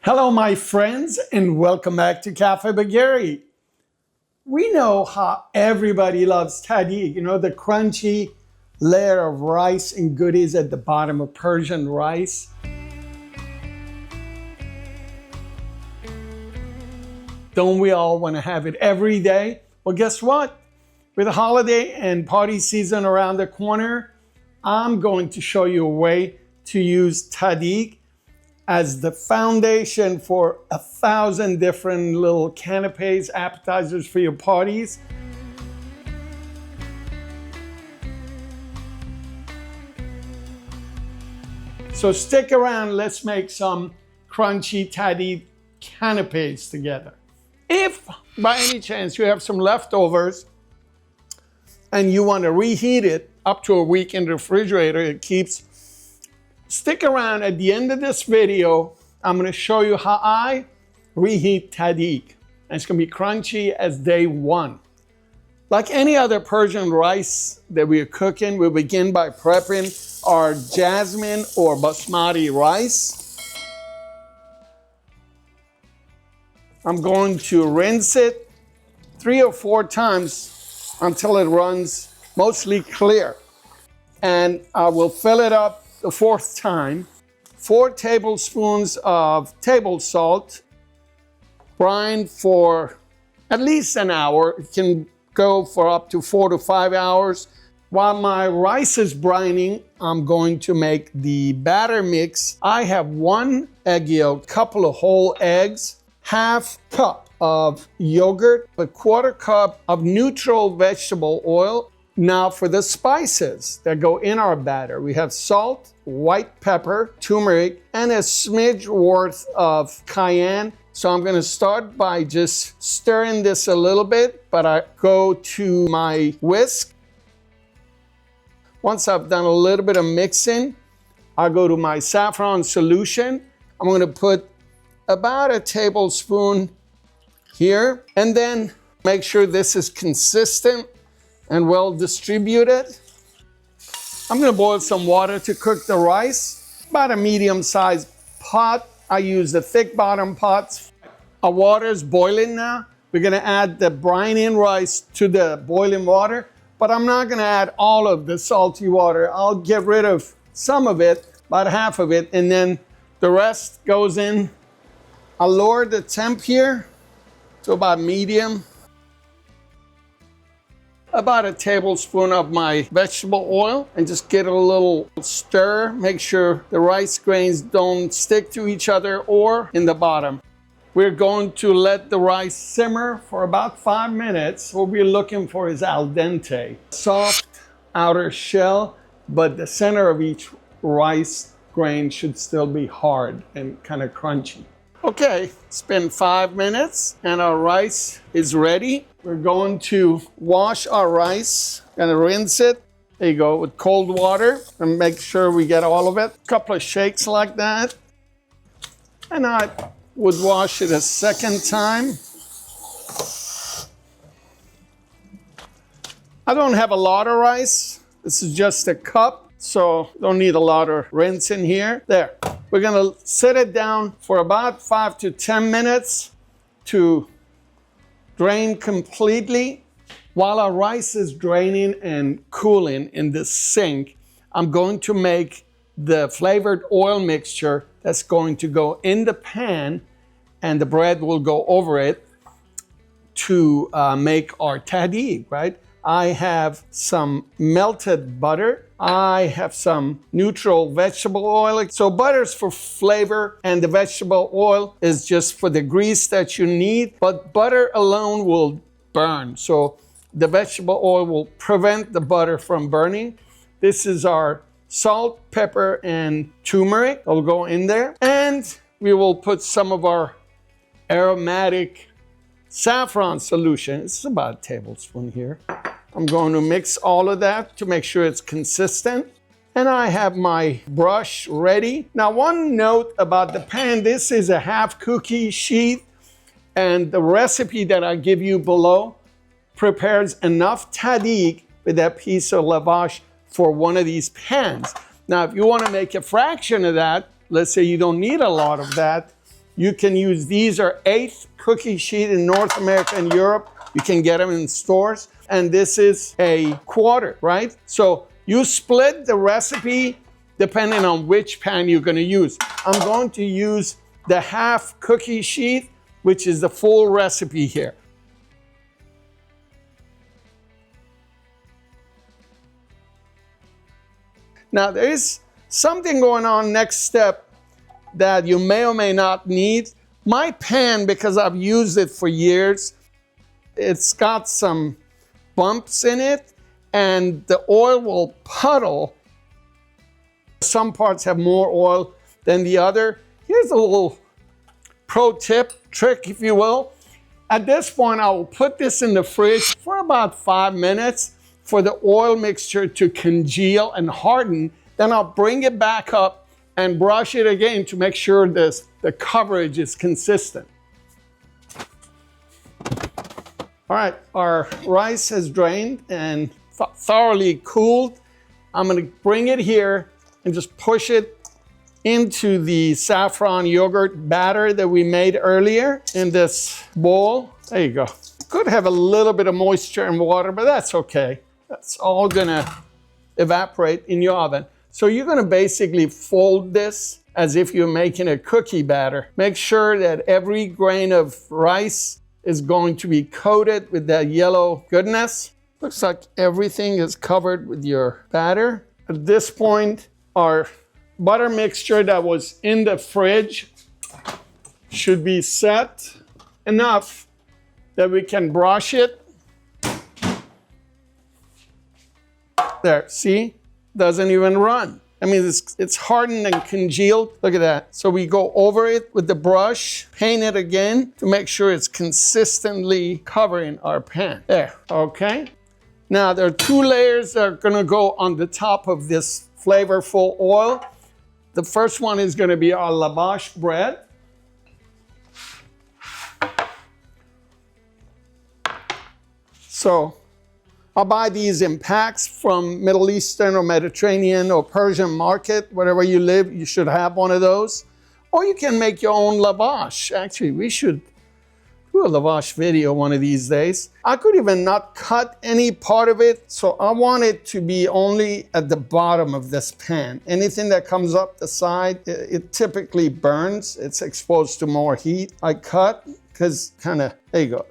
Hello, my friends, and welcome back to Cafe Bagheri. We know how everybody loves tahdeeg, the crunchy layer of rice and goodies at the bottom of Persian rice. Don't we all want to have it every day? Well, guess what? With the holiday and party season around the corner, I'm going to show you a way to use tahdeeg as the foundation for 1,000 different little canapes, appetizers for your parties. So stick around, let's make some crunchy tahdeeg canapes together. If by any chance you have some leftovers and you want to reheat it up to a week in the refrigerator, it keeps. Stick around. At the end of this video, I'm going to show you how I reheat tahdeeg. And it's going to be crunchy as day one. Like any other Persian rice that we are cooking, we'll begin by prepping our jasmine or basmati rice. I'm going to rinse it 3 or 4 times until it runs mostly clear. And I will fill it up the 4th time. 4 tablespoons of table salt, brine for at least an hour. It can go for up to 4 to 5 hours. While my rice is brining, I'm going to make the batter mix. I have 1 egg yolk, couple of whole eggs, ½ cup of yogurt, a 1/4 cup of neutral vegetable oil. Now for the spices that go in our batter, we have salt, white pepper, turmeric, and a smidge worth of cayenne. So I'm gonna start by just stirring this a little bit, but I go to my whisk. Once I've done a little bit of mixing, I go to my saffron solution. I'm gonna put about a tablespoon here, and then make sure this is consistent and well distributed. I'm gonna boil some water to cook the rice. About a medium-sized pot. I use the thick bottom pots. Our water is boiling now. We're gonna add the brine in rice to the boiling water, but I'm not gonna add all of the salty water. I'll get rid of some of it, about half of it, and then the rest goes in. I'll lower the temp here to about medium. About a tablespoon of my vegetable oil, and just get a little stir. Make sure the rice grains don't stick to each other or in the bottom. We're going to let the rice simmer for about 5 minutes. What we're looking for is al dente. Soft outer shell, but the center of each rice grain should still be hard and kind of crunchy. Okay, it's been 5 minutes and our rice is ready. We're going to wash our rice, gonna rinse it. There you go, with cold water, and make sure we get all of it. A couple of shakes like that. And I would wash it a second time. I don't have a lot of rice. This is just a cup, so don't need a lot of rinse in here. There. We're gonna set it down for about 5 to 10 minutes to drain completely. While our rice is draining and cooling in the sink, I'm going to make the flavored oil mixture that's going to go in the pan, and the bread will go over it to make our tahdeeg, right? I have some melted butter. I have some neutral vegetable oil. So butter's for flavor and the vegetable oil is just for the grease that you need, but butter alone will burn. So the vegetable oil will prevent the butter from burning. This is our salt, pepper, and turmeric. It'll go in there. And we will put some of our aromatic saffron solution. It's about a tablespoon here. I'm going to mix all of that to make sure it's consistent. And I have my brush ready. Now, one note about the pan, this is a half cookie sheet, and the recipe that I give you below prepares enough tahdeeg with that piece of lavash for one of these pans. Now, if you want to make a fraction of that, let's say you don't need a lot of that, You can use, these are 1/8 cookie sheet in North America and Europe. You can get them in stores. And this is a 1/4, right? So you split the recipe depending on which pan you're gonna use. I'm going to use the 1/2 cookie sheet, which is the full recipe here. Now there is something going on next step that you may or may not need. My pan, because I've used it for years, it's got some bumps in it and the oil will puddle. Some parts have more oil than the other. Here's a little pro tip, trick if you will. At this point, I will put this in the fridge for about 5 minutes for the oil mixture to congeal and harden. Then I'll bring it back up and brush it again to make sure the coverage is consistent. All right, our rice has drained and thoroughly cooled. I'm gonna bring it here and just push it into the saffron yogurt batter that we made earlier in this bowl. There you go. Could have a little bit of moisture and water, but that's okay. That's all gonna evaporate in your oven. So you're gonna basically fold this as if you're making a cookie batter. Make sure that every grain of rice is going to be coated with that yellow goodness. Looks like everything is covered with your batter. At this point, our butter mixture that was in the fridge should be set enough that we can brush it. There, see? Doesn't even run. I mean, it's hardened and congealed. Look at that. So we go over it with the brush, paint it again to make sure it's consistently covering our pan. There, okay? Now there are 2 layers that are gonna go on the top of this flavorful oil. The first one is gonna be our lavash bread. So I'll buy these in packs from Middle Eastern or Mediterranean or Persian market. Wherever you live, you should have one of those. Or you can make your own lavash. Actually, we should do a lavash video one of these days. I could even not cut any part of it, so I want it to be only at the bottom of this pan. Anything that comes up the side, it typically burns. It's exposed to more heat. I cut, because there you go.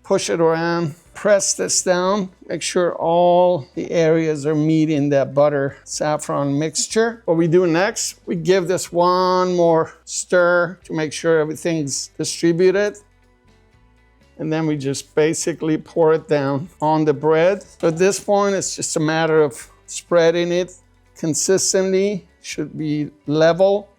Push it around, press this down, make sure all the areas are meeting that butter saffron mixture. What we do next, we give this one more stir to make sure everything's distributed. And then we just basically pour it down on the bread. At this point, it's just a matter of spreading it consistently, should be level.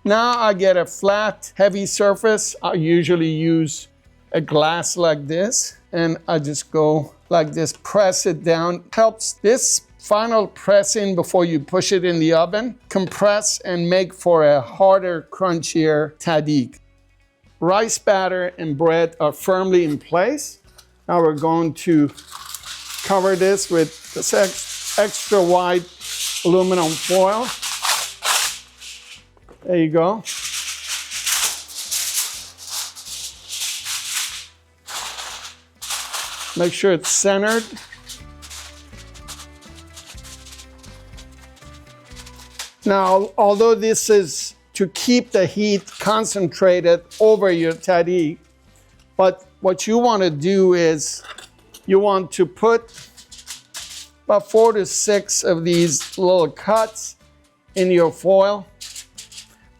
Now I get a flat, heavy surface. I usually use a glass like this, and I just go like this, press it down. Helps this final pressing before you push it in the oven, compress and make for a harder, crunchier tahdeeg. Rice batter and bread are firmly in place. Now we're going to cover this with this extra wide aluminum foil. There you go. Make sure it's centered. Now, although this is to keep the heat concentrated over your tahdeeg, but what you want to do is you want to put about 4 to 6 of these little cuts in your foil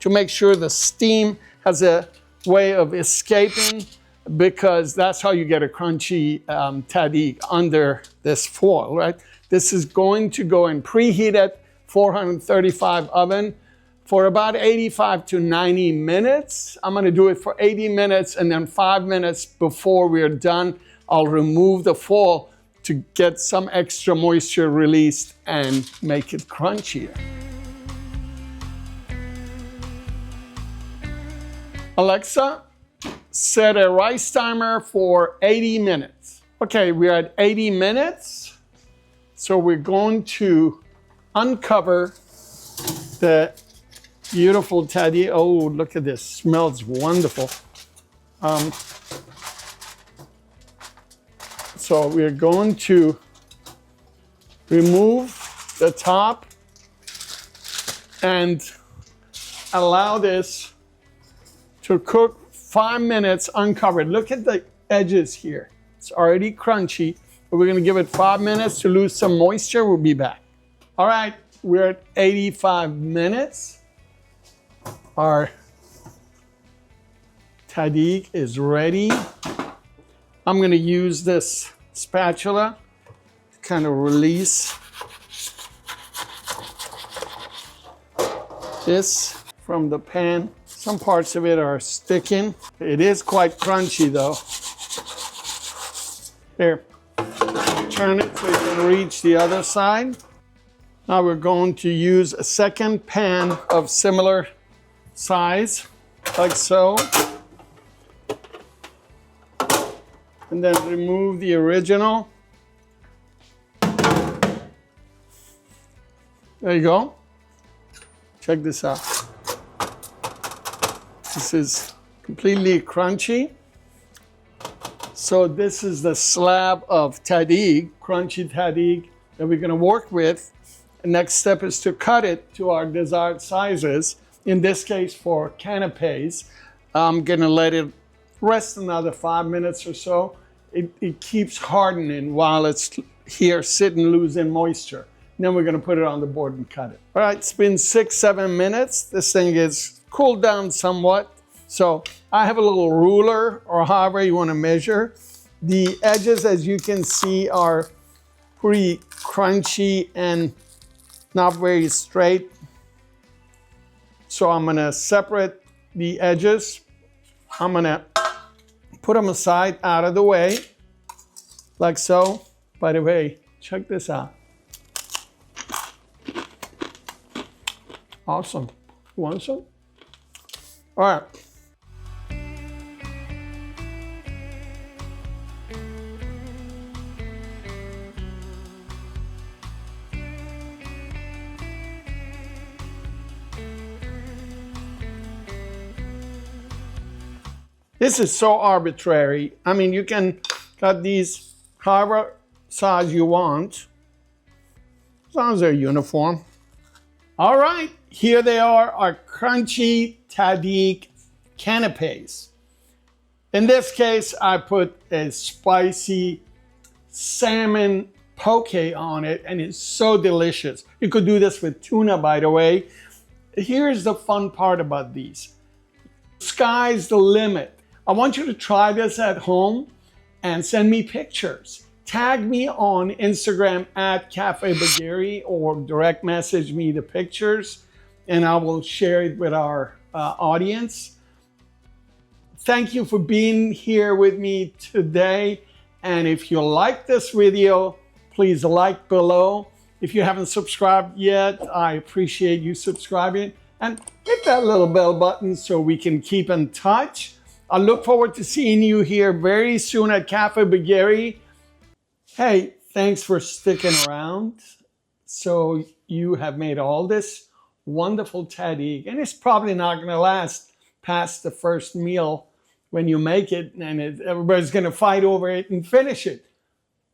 to make sure the steam has a way of escaping, because that's how you get a crunchy tahdeeg under this foil, right? This is going to go in preheated 435 oven for about 85 to 90 minutes. I'm gonna do it for 80 minutes, and then 5 minutes before we're done, I'll remove the foil to get some extra moisture released and make it crunchier. Alexa, set a rice timer for 80 minutes. Okay, we're at 80 minutes. So we're going to uncover the Beautiful tahdeeg. Oh, look at this. Smells wonderful. So we're going to remove the top and allow this to cook 5 minutes uncovered. Look at the edges here. It's already crunchy. But we're going to give it 5 minutes to lose some moisture. We'll be back. All right, we're at 85 minutes. Our tahdeeg is ready. I'm going to use this spatula to kind of release this from the pan. Some parts of it are sticking. It is quite crunchy though. Here, turn it so you can reach the other side. Now we're going to use a second pan of similar size, like so. And then remove the original. There you go. Check this out. This is completely crunchy. So this is the slab of tahdeeg, crunchy tahdeeg, that we're gonna work with. The next step is to cut it to our desired sizes. In this case, for canapes, I'm gonna let it rest another 5 minutes or so. It keeps hardening while it's here sitting, losing moisture. And then we're gonna put it on the board and cut it. All right, it's been 6-7 minutes. This thing is cooled down somewhat. So I have a little ruler, or however you wanna measure. The edges, as you can see, are pretty crunchy and not very straight. So I'm gonna separate the edges. I'm gonna put them aside, out of the way, like so. By the way, check this out. Awesome. You want some? All right. This is so arbitrary. I mean, you can cut these however size you want, as long as they're uniform. All right, here they are, our crunchy tahdeeg canapes. In this case, I put a spicy salmon poke on it, and it's so delicious. You could do this with tuna, by the way. Here's the fun part about these. Sky's the limit. I want you to try this at home and send me pictures. Tag me on Instagram at Cafe Bagheri, or direct message me the pictures, and I will share it with our audience. Thank you for being here with me today. And if you like this video, please like below. If you haven't subscribed yet, I appreciate you subscribing, and hit that little bell button so we can keep in touch. I look forward to seeing you here very soon at Cafe Bagheri. Hey, thanks for sticking around. So you have made all this wonderful tahdeeg, and it's probably not going to last past the first meal when you make it, and everybody's going to fight over it and finish it.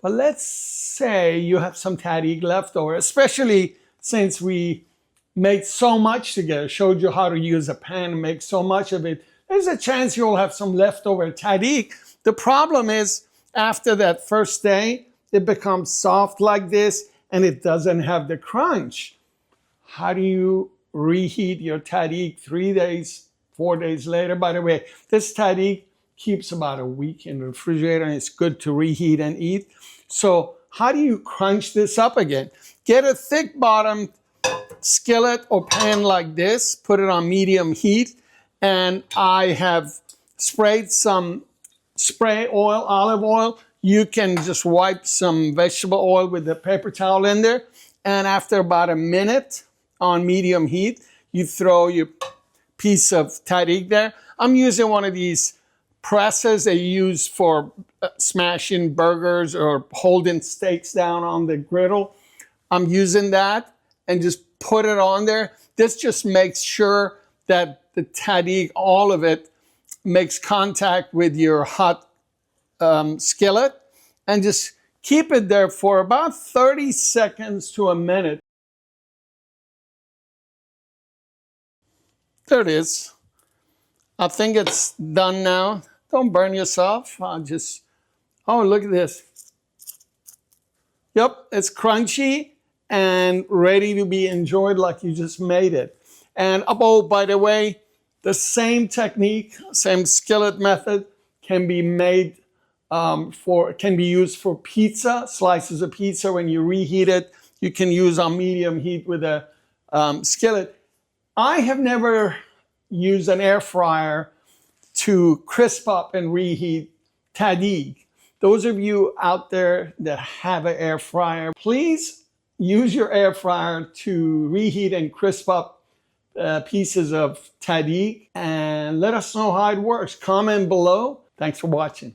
But let's say you have some tahdeeg left over, especially since we made so much together, showed you how to use a pan and make so much of it. There's a chance you'll have some leftover tahdeeg. The problem is, after that first day, it becomes soft like this, and it doesn't have the crunch. How do you reheat your tahdeeg 3 days, 4 days later? By the way, this tahdeeg keeps about a week in the refrigerator, and it's good to reheat and eat. So how do you crunch this up again? Get a thick bottom skillet or pan like this, put it on medium heat, and I have sprayed some spray oil, olive oil. You can just wipe some vegetable oil with the paper towel in there. And after about a minute on medium heat, you throw your piece of tahdeeg there. I'm using one of these presses they use for smashing burgers or holding steaks down on the griddle. I'm using that and just put it on there. This just makes sure that the tahdeeg, all of it, makes contact with your hot skillet, and just keep it there for about 30 seconds to a minute. There it is. I think it's done now. Don't burn yourself. Oh, look at this. Yep, it's crunchy and ready to be enjoyed like you just made it. And oh, by the way, the same technique, same skillet method can be made can be used for pizza, slices of pizza. When you reheat it, you can use on medium heat with a skillet. I have never used an air fryer to crisp up and reheat tahdeeg. Those of you out there that have an air fryer, please use your air fryer to reheat and crisp up pieces of tahdeeg, and let us know how it works. Comment below. Thanks for watching.